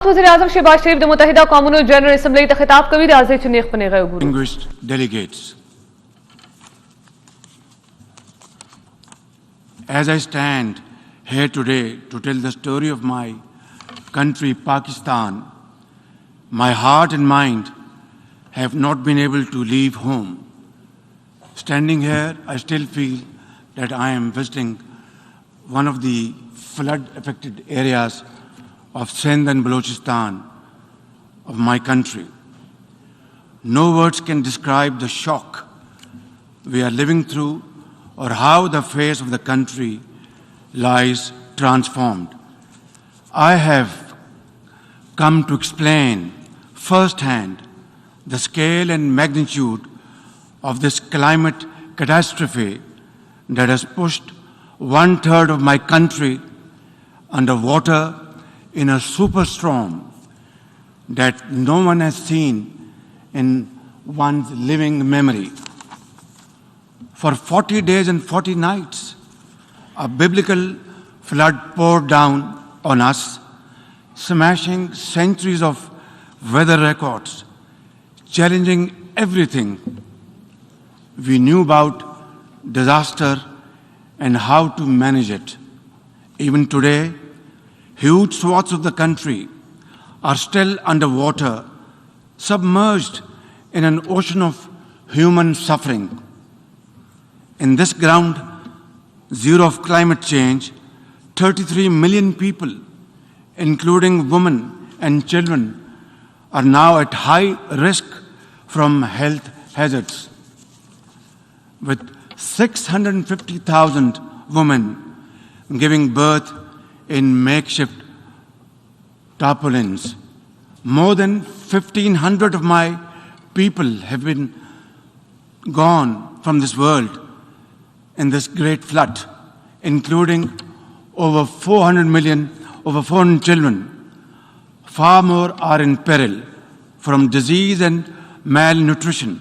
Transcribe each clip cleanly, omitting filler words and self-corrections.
वज़ीर-ए-आज़म शहबाज शरीफ ने मुत्तहिदा कौमों जनरल असम्बली तक खिताब कबीर आज़े चुनेख बने गए गुरु। Distinguished delegates, as I stand here today to tell the story of my country, Pakistan, my heart and mind have not been able to leave home. Standing here, I still feel that I am visiting one of the flood-affected areas of Sindh and Balochistan of my country. No words can describe the shock we are living through or how the face of the country lies transformed. I have come to explain firsthand the scale and magnitude of this climate catastrophe that has pushed 1/3 of my country underwater in a superstorm that no one has seen in one's living memory. For 40 days and 40 nights, a biblical flood poured down on us, smashing centuries of weather records, challenging everything we knew about disaster and how to manage it. Even today, huge swaths of the country are still underwater, submerged in an ocean of human suffering. In this ground zero of climate change, 33 million people, including women and children, are now at high risk from health hazards. With 650,000 women giving birth in makeshift tarpaulins, more than 1,500 of my people have been gone from this world in this great flood, including over 400 children. Far more are in peril from disease and malnutrition.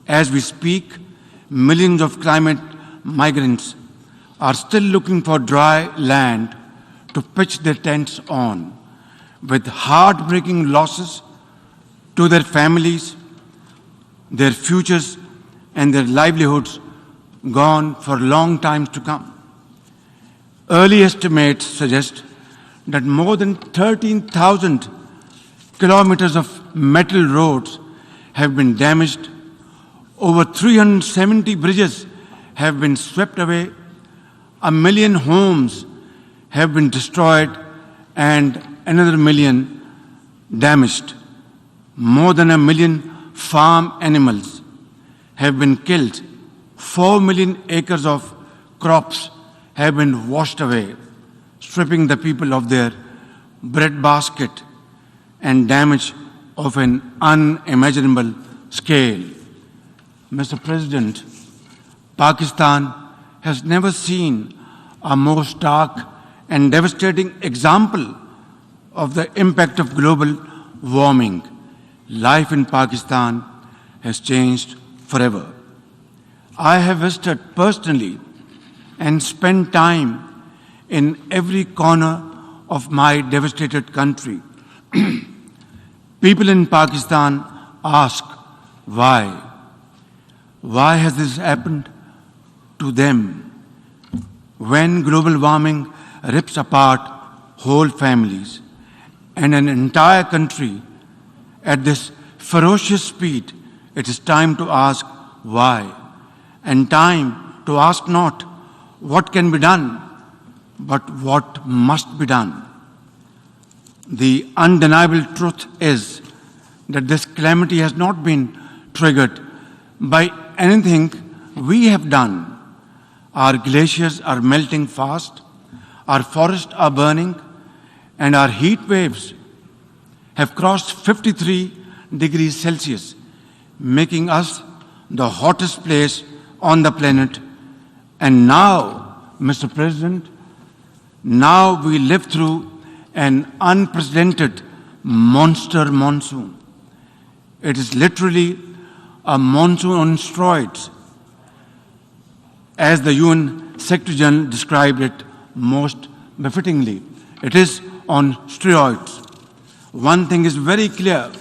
As we speak, millions of climate migrants are still looking for dry land to pitch their tents on, with heartbreaking losses to their families, their futures, and their livelihoods gone for long times to come. Early estimates suggest that more than 13,000 kilometers of metal roads have been damaged, over 370 bridges have been swept away, 1 million homes have been destroyed, and another million damaged. More than 1 million farm animals have been killed. 4 million acres of crops have been washed away, stripping the people of their breadbasket and damage of an unimaginable scale. Mr. President, Pakistan has never seen a more stark and devastating example of the impact of global warming. Life in Pakistan has changed forever. I have visited personally and spent time in every corner of my devastated country. People in Pakistan ask, why? Why has this happened to them? When global warming rips apart whole families and an entire country at this ferocious speed, it is time to ask why, and time to ask not what can be done, but what must be done. The undeniable truth is that this calamity has not been triggered by anything we have done. Our glaciers are melting fast, our forests are burning, and our heat waves have crossed 53 degrees Celsius, making us the hottest place on the planet. And now, Mr. President, now we live through an unprecedented monster monsoon. It is literally a monsoon on steroids, as the UN Secretary General described it most befittingly. It is on steroids. One thing is very clear.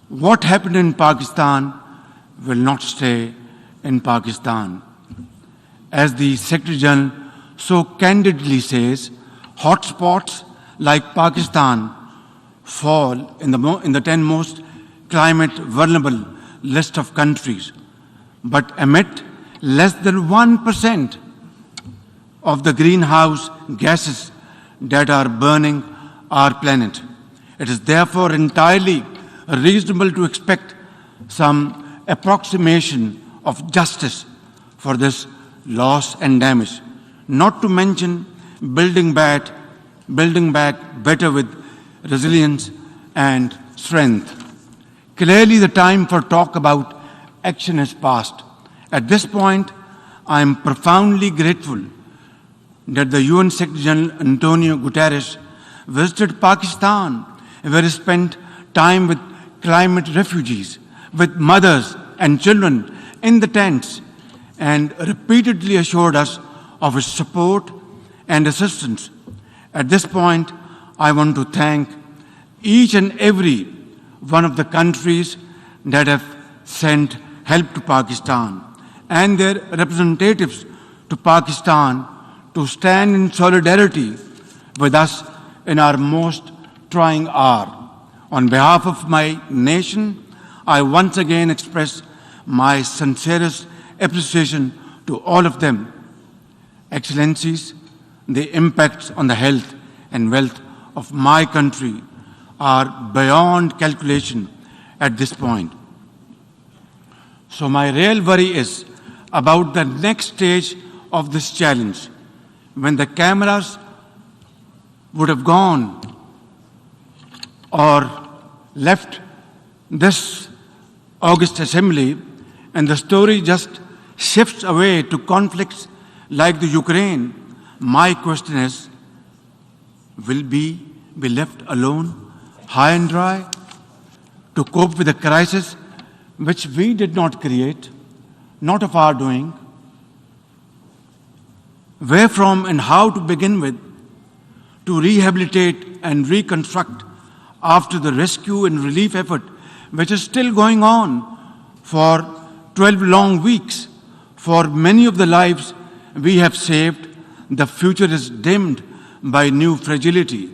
What happened in Pakistan will not stay in Pakistan. As the Secretary General so candidly says, hotspots like Pakistan fall in the 10 most climate vulnerable list of countries, but emit less than 1% of the greenhouse gases that are burning our planet. It is therefore entirely reasonable to expect some approximation of justice for this loss and damage, not to mention building back better with resilience and strength. Clearly, the time for talk about action has passed. At this point, I am profoundly grateful that the UN Secretary General Antonio Guterres visited Pakistan, where he spent time with climate refugees, with mothers and children in the tents, and repeatedly assured us of his support and assistance. At this point, I want to thank each and every one of the countries that have sent help to Pakistan and their representatives to Pakistan to stand in solidarity with us in our most trying hour. On behalf of my nation, I once again express my sincerest appreciation to all of them. Excellencies, the impacts on the health and wealth of my country are beyond calculation at this point. So my real worry is about the next stage of this challenge, when the cameras would have gone or left this August Assembly and the story just shifts away to conflicts like the Ukraine. My question is, will we be left alone, high and dry, to cope with a crisis which we did not create, not of our doing? Where from and how to begin with to rehabilitate and reconstruct after the rescue and relief effort, which is still going on for 12 long weeks. For many of the lives we have saved, the future is dimmed by new fragility,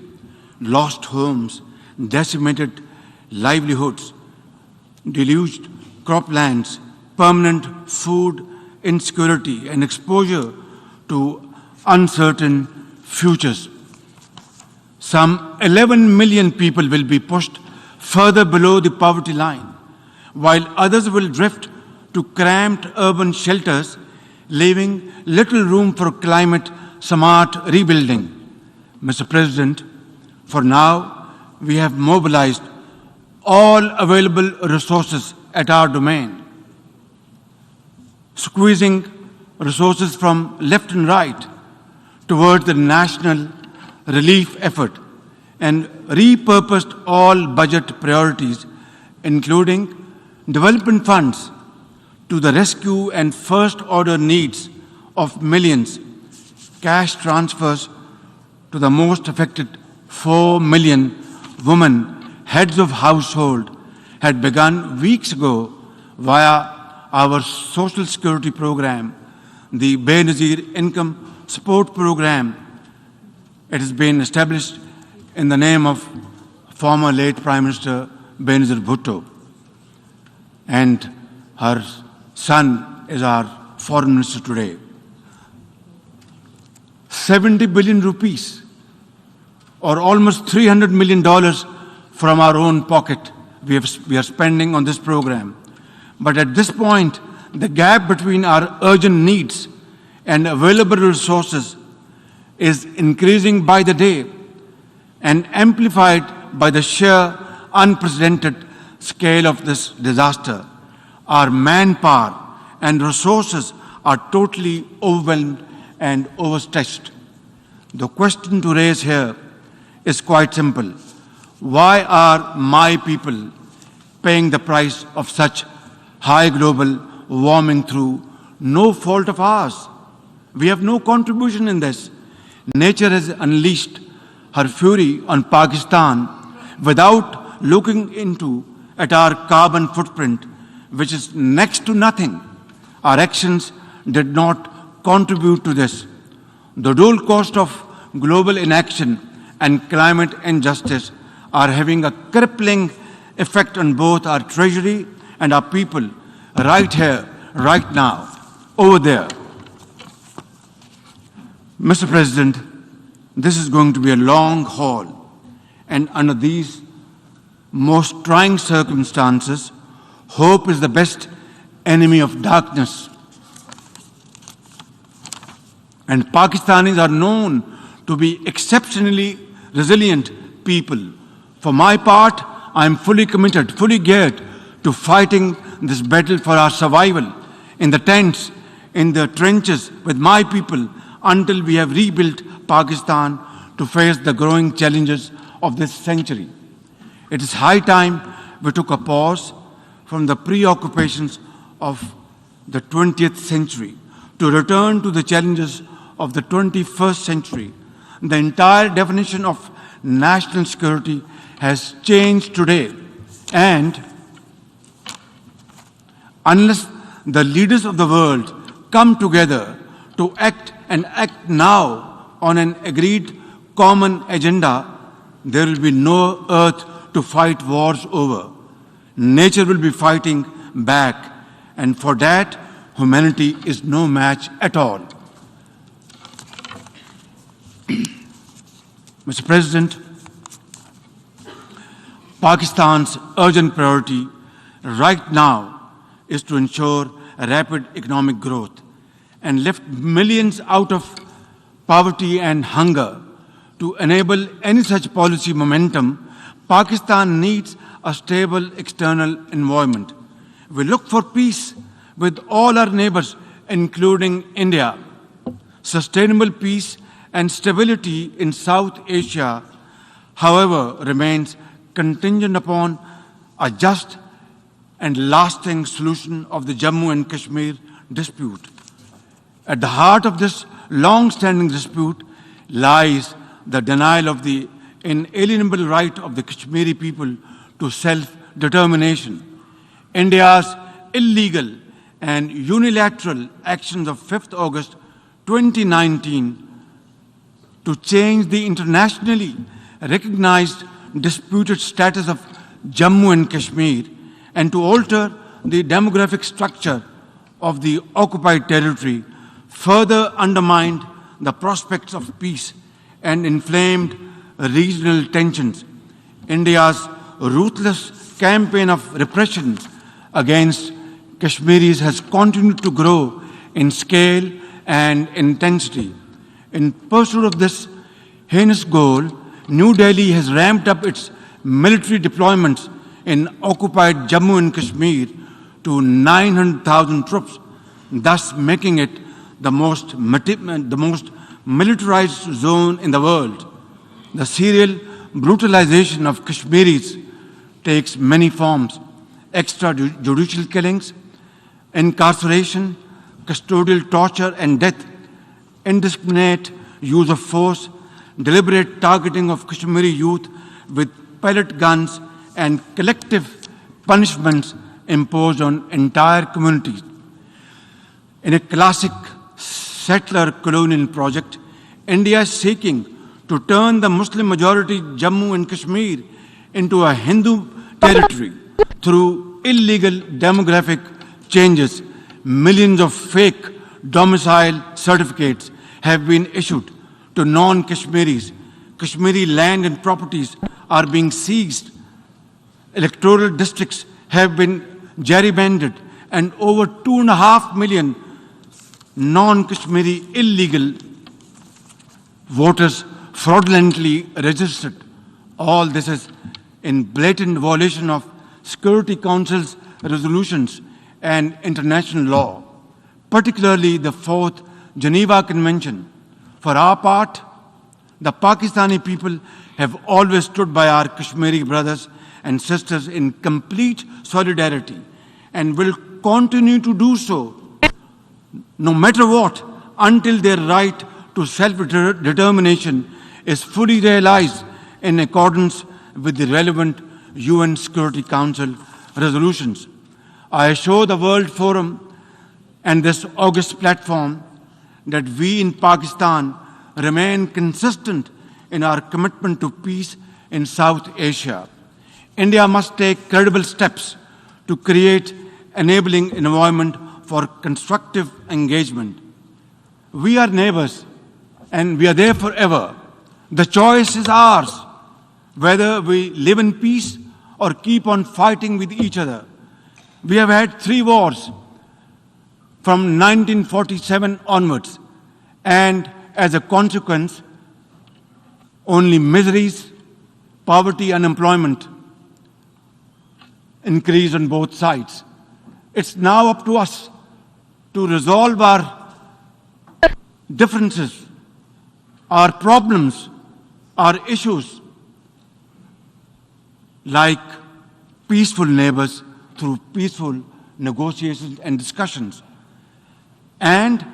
lost homes, decimated livelihoods, deluged croplands, permanent food insecurity, and exposure to uncertain futures. Some 11 million people will be pushed further below the poverty line, while others will drift to cramped urban shelters, leaving little room for climate-smart rebuilding. Mr. President, for now, we have mobilized all available resources at our domain, squeezing resources from left and right towards the national relief effort, and repurposed all budget priorities, including development funds, to the rescue and first-order needs of millions, cash transfers to the most affected 4 million women, heads of household, had begun weeks ago via our Social Security program, the Benazir Income Support Program. It has been established in the name of former late Prime Minister Benazir Bhutto, and her son is our foreign minister today. 70 billion rupees, or almost $300 million from our own pocket, we are spending on this program. But at this point, the gap between our urgent needs and available resources is increasing by the day and amplified by the sheer unprecedented scale of this disaster. Our manpower and resources are totally overwhelmed and overstretched. The question to raise here is quite simple. Why are my people paying the price of such high global warming through no fault of ours? We have no contribution in this. Nature has unleashed her fury on Pakistan without looking at our carbon footprint, which is next to nothing. Our actions did not contribute to this. The dual cost of global inaction and climate injustice are having a crippling effect on both our treasury and our people, right here, right now, over there. Mr. President, this is going to be a long haul, and under these most trying circumstances, hope is the best enemy of darkness. And Pakistanis are known to be exceptionally resilient people. For my part, I am fully committed, fully geared to fighting this battle for our survival in the tents, in the trenches with my people until we have rebuilt Pakistan to face the growing challenges of this century. It is high time we took a pause from the preoccupations of the 20th century to return to the challenges of the 21st century. The entire definition of national security has changed today, and unless the leaders of the world come together to act and act now on an agreed common agenda, there will be no earth to fight wars over. Nature will be fighting back, and for that, humanity is no match at all. Mr. President, Pakistan's urgent priority right now is to ensure a rapid economic growth and lift millions out of poverty and hunger. To enable any such policy momentum, Pakistan needs a stable external environment. We look for peace with all our neighbors, including India. Sustainable peace and stability in South Asia, however, remains contingent upon a just and lasting solution of the Jammu and Kashmir dispute. At the heart of this long-standing dispute lies the denial of the inalienable right of the Kashmiri people to self-determination. India's illegal and unilateral actions of 5th August 2019 to change the internationally recognized disputed status of Jammu and Kashmir and to alter the demographic structure of the occupied territory further undermined the prospects of peace and inflamed regional tensions. India's ruthless campaign of repression against Kashmiris has continued to grow in scale and intensity. In pursuit of this heinous goal, New Delhi has ramped up its military deployments in occupied Jammu and Kashmir to 900,000 troops, thus making it the most militarized zone in the world. The serial brutalization of Kashmiris takes many forms: extrajudicial killings, incarceration, custodial torture and death, indiscriminate use of force, deliberate targeting of Kashmiri youth with pellet guns, and collective punishments imposed on entire communities. In a classic settler colonial project, India is seeking to turn the Muslim-majority Jammu and Kashmir into a Hindu territory through illegal demographic changes. Millions of fake domicile certificates have been issued to non-Kashmiris. Kashmiri land and properties are being seized. Electoral districts have been gerrymandered, and over 2.5 million non-Kashmiri illegal voters fraudulently registered. All this is in blatant violation of Security Council's resolutions and international law, particularly the 4th Geneva Convention. For our part, the Pakistani people have always stood by our Kashmiri brothers and sisters in complete solidarity and will continue to do so, no matter what, until their right to self-determination is fully realized in accordance with the relevant UN Security Council resolutions. I assure the World Forum and this august platform that we in Pakistan remain consistent in our commitment to peace in South Asia. India must take credible steps to create enabling environment for constructive engagement. We are neighbors and we are there forever. The choice is ours, whether we live in peace or keep on fighting with each other. We have had 3 wars from 1947 onwards, and as a consequence, only miseries, poverty, unemployment increase on both sides. It's now up to us to resolve our differences, our problems, our issues, like peaceful neighbors through peaceful negotiations and discussions, and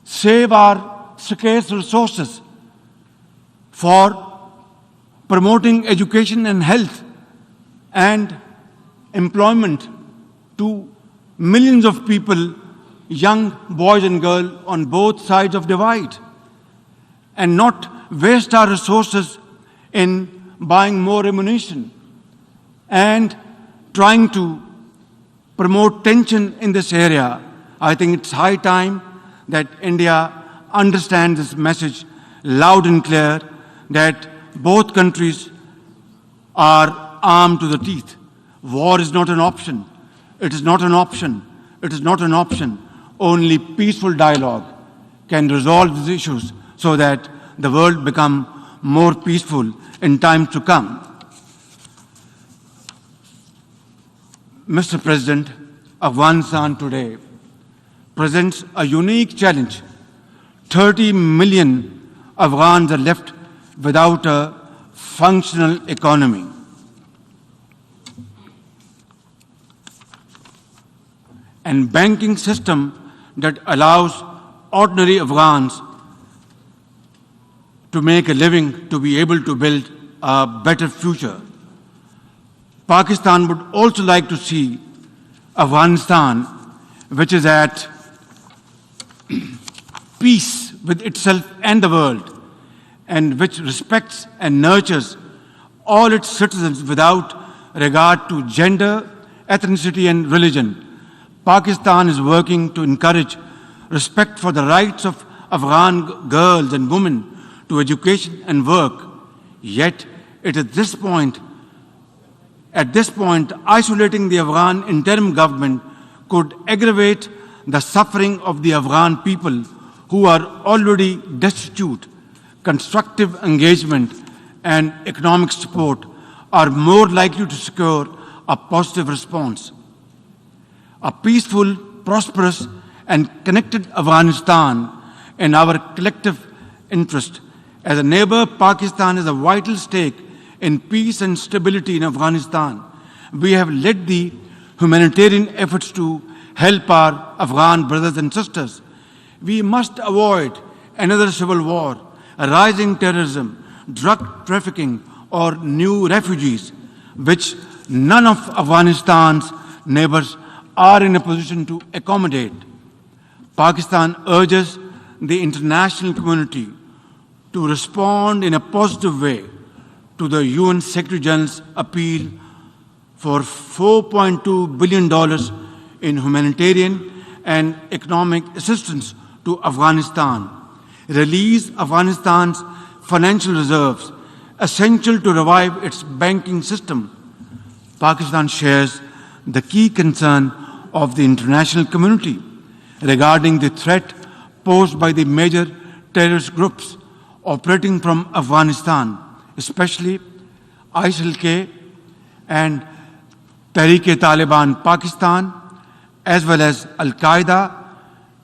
save our scarce resources for promoting education and health and employment to millions of people, young boys and girls on both sides of divide, and not waste our resources in buying more ammunition and trying to promote tension in this area. I think it's high time that India understands this message loud and clear, that both countries are armed to the teeth. War is not an option. It is not an option. It is not an option. Only peaceful dialogue can resolve these issues so that the world become more peaceful in times to come. Mr. President, Afghanistan today presents a unique challenge. 30 million Afghans are left without a functional economy. And banking system that allows ordinary Afghans to make a living, to be able to build a better future. Pakistan would also like to see Afghanistan, which is at peace with itself and the world, and which respects and nurtures all its citizens without regard to gender, ethnicity, and religion. Pakistan is working to encourage respect for the rights of Afghan girls and women to education and work. Yet, it is at this point, isolating the Afghan interim government could aggravate the suffering of the Afghan people who are already destitute. Constructive engagement and economic support are more likely to secure a positive response. A peaceful, prosperous, and connected Afghanistan in our collective interest. As a neighbor, Pakistan has a vital stake in peace and stability in Afghanistan. We have led the humanitarian efforts to help our Afghan brothers and sisters. We must avoid another civil war, rising terrorism, drug trafficking, or new refugees, which none of Afghanistan's neighbors are in a position to accommodate. Pakistan urges the international community to respond in a positive way to the UN Secretary General's appeal for $4.2 billion in humanitarian and economic assistance to Afghanistan. Release Afghanistan's financial reserves, essential to revive its banking system. Pakistan shares the key concern of the international community regarding the threat posed by the major terrorist groups operating from Afghanistan, especially ISIL-K and Tehreek-e-Taliban Pakistan, as well as Al-Qaeda,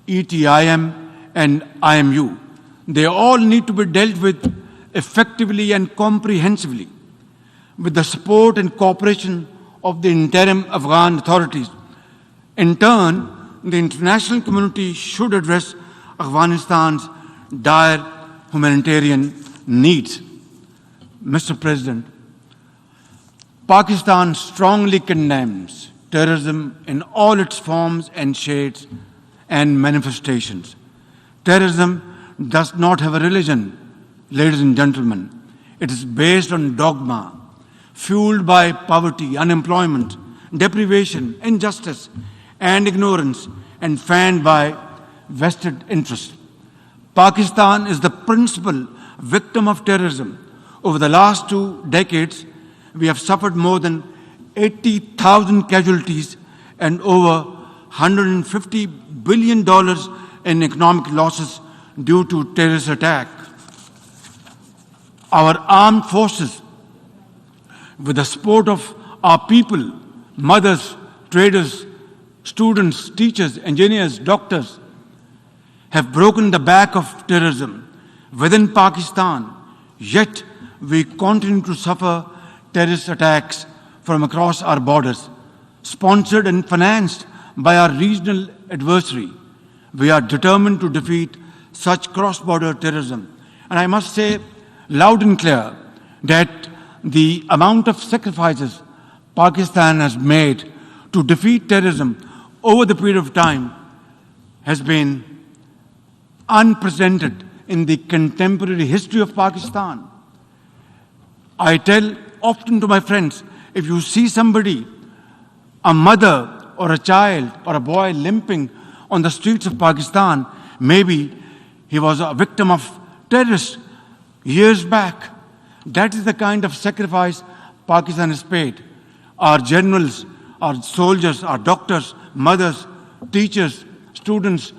ETIM, and IMU. They all need to be dealt with effectively and comprehensively with the support and cooperation of the interim Afghan authorities. In turn, the international community should address Afghanistan's dire humanitarian needs. Mr. President, Pakistan strongly condemns terrorism in all its forms and shades and manifestations. Terrorism does not have a religion, ladies and gentlemen. It is based on dogma, fueled by poverty, unemployment, deprivation, injustice, and ignorance, and fanned by vested interests. Pakistan is the principal victim of terrorism. Over the last 2 decades, we have suffered more than 80,000 casualties and over $150 billion in economic losses due to terrorist attack. Our armed forces, with the support of our people, mothers, traders, students, teachers, engineers, doctors, have broken the back of terrorism within Pakistan, yet we continue to suffer terrorist attacks from across our borders, sponsored and financed by our regional adversary. We are determined to defeat such cross-border terrorism. And I must say loud and clear that the amount of sacrifices Pakistan has made to defeat terrorism over the period of time has been unprecedented in the contemporary history of Pakistan. I tell often to my friends, if you see somebody, a mother or a child or a boy limping on the streets of Pakistan, maybe he was a victim of terrorists years back. That is the kind of sacrifice Pakistan has paid. Our generals, our soldiers, our doctors, mothers, teachers, students,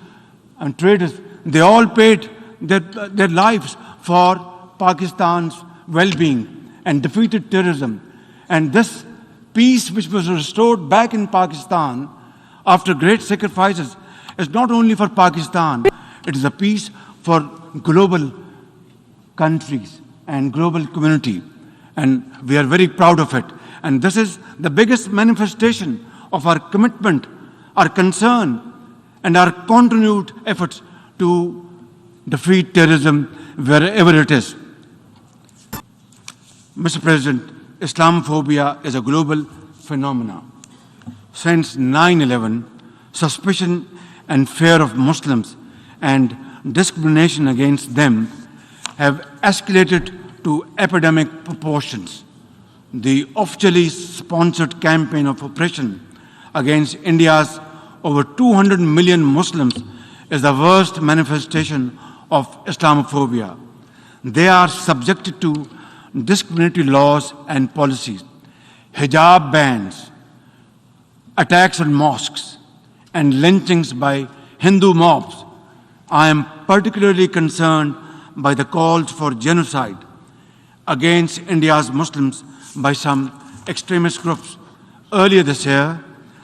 and traders, they all paid their lives for Pakistan's well-being and defeated terrorism. And this peace which was restored back in Pakistan after great sacrifices is not only for Pakistan, it is a peace for global countries and global community. And we are very proud of it. And this is the biggest manifestation of our commitment, our concern, and our continued efforts to defeat terrorism wherever it is. Mr. President, Islamophobia is a global phenomenon. Since 9/11, suspicion and fear of Muslims and discrimination against them have escalated to epidemic proportions. The officially sponsored campaign of oppression against India's over 200 million Muslims is the worst manifestation of Islamophobia. They are subjected to discriminatory laws and policies, hijab bans, attacks on mosques, and lynchings by Hindu mobs. I am particularly concerned by the calls for genocide against India's Muslims by some extremist groups. Earlier this year,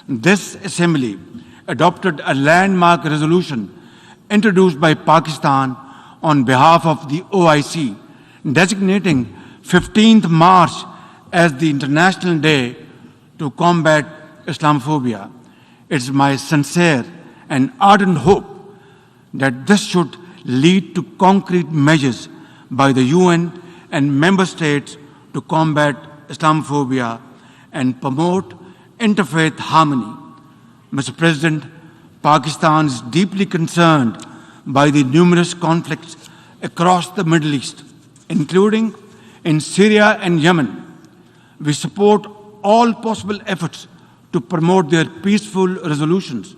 this assembly adopted a landmark resolution introduced by Pakistan on behalf of the OIC, designating 15th March as the International Day to combat Islamophobia. It's my sincere and ardent hope that this should lead to concrete measures by the UN and member states to combat Islamophobia and promote interfaith harmony. Mr. President, Pakistan is deeply concerned by the numerous conflicts across the Middle East, including in Syria and Yemen. We support all possible efforts to promote their peaceful resolutions.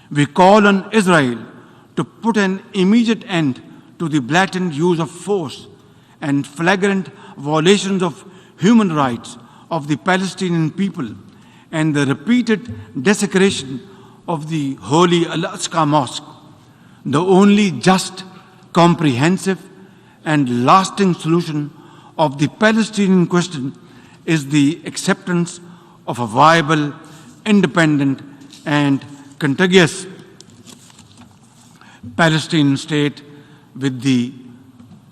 We call on Israel to put an immediate end to the blatant use of force and flagrant violations of human rights of the Palestinian people and the repeated desecration of the holy Al-Aqsa Mosque. The only just, comprehensive, and lasting solution of the Palestinian question is the acceptance of a viable, independent, and contiguous Palestinian state with the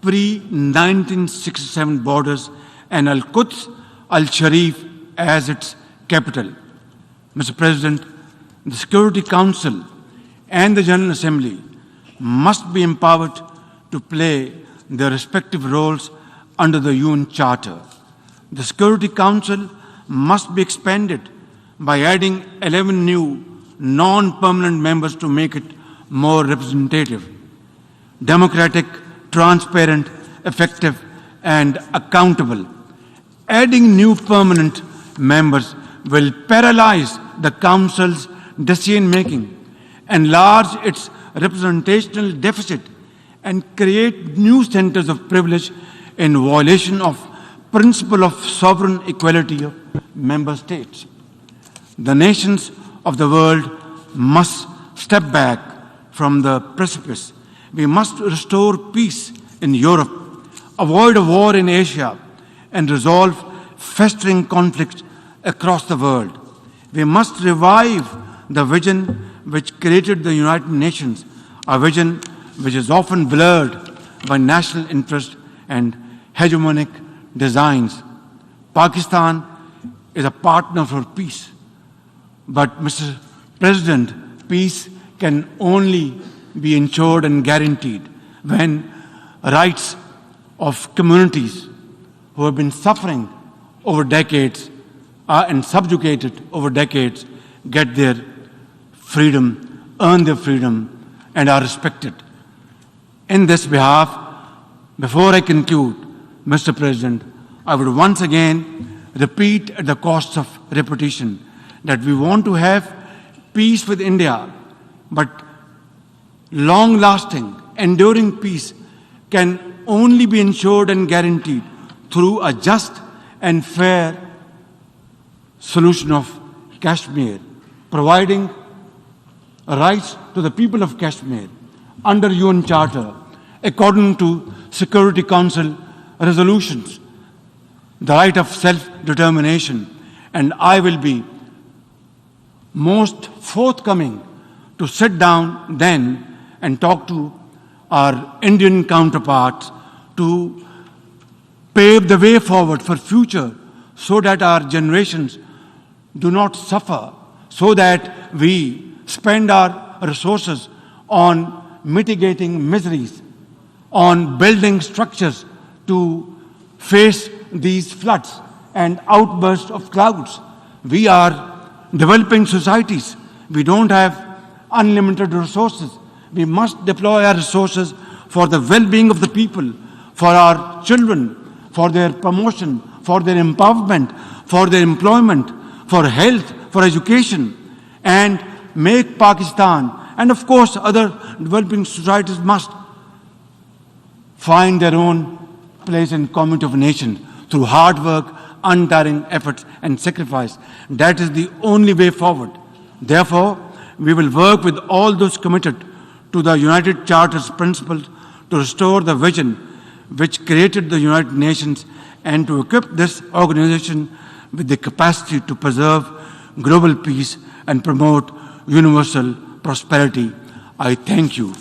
pre-1967 borders and Al-Quds Al-Sharif as its capital. Mr. President, the Security Council and the General Assembly must be empowered to play their respective roles under the UN Charter. The Security Council must be expanded by adding 11 new non-permanent members to make it more representative, democratic, transparent, effective, and accountable. Adding new permanent members will paralyze the Council's decision-making, enlarge its representational deficit, and create new centers of privilege in violation of principle of sovereign equality of member states. The nations of the world must step back from the precipice. We must restore peace in Europe, avoid a war in Asia, and resolve festering conflicts across the world. We must revive the vision which created the United Nations, a vision which is often blurred by national interest and hegemonic designs. Pakistan is a partner for peace. But, Mr. President, peace can only be ensured and guaranteed when rights of communities who have been suffering over decades and subjugated over decades get their freedom, earn their freedom, and are respected. In this behalf, before I conclude, Mr. President, I would once again repeat at the cost of repetition that we want to have peace with India, but long-lasting, enduring peace can only be ensured and guaranteed through a just and fair solution of Kashmir, providing rights to the people of Kashmir under UN Charter, according to Security Council resolutions, the right of self-determination, and I will be most forthcoming to sit down then and talk to our Indian counterparts to pave the way forward for future so that our generations do not suffer, so that we spend our resources on mitigating miseries, on building structures to face these floods and outbursts of clouds. We are developing societies. We don't have unlimited resources. We must deploy our resources for the well-being of the people, for our children, for their promotion, for their empowerment, for their employment, for health, for education, and make Pakistan, and of course other developing societies must find their own place in community of nations through hard work, untiring efforts and sacrifice. That is the only way forward. Therefore, we will work with all those committed to the United Charter's principles to restore the vision which created the United Nations and to equip this organization with the capacity to preserve global peace and promote universal prosperity. I thank you.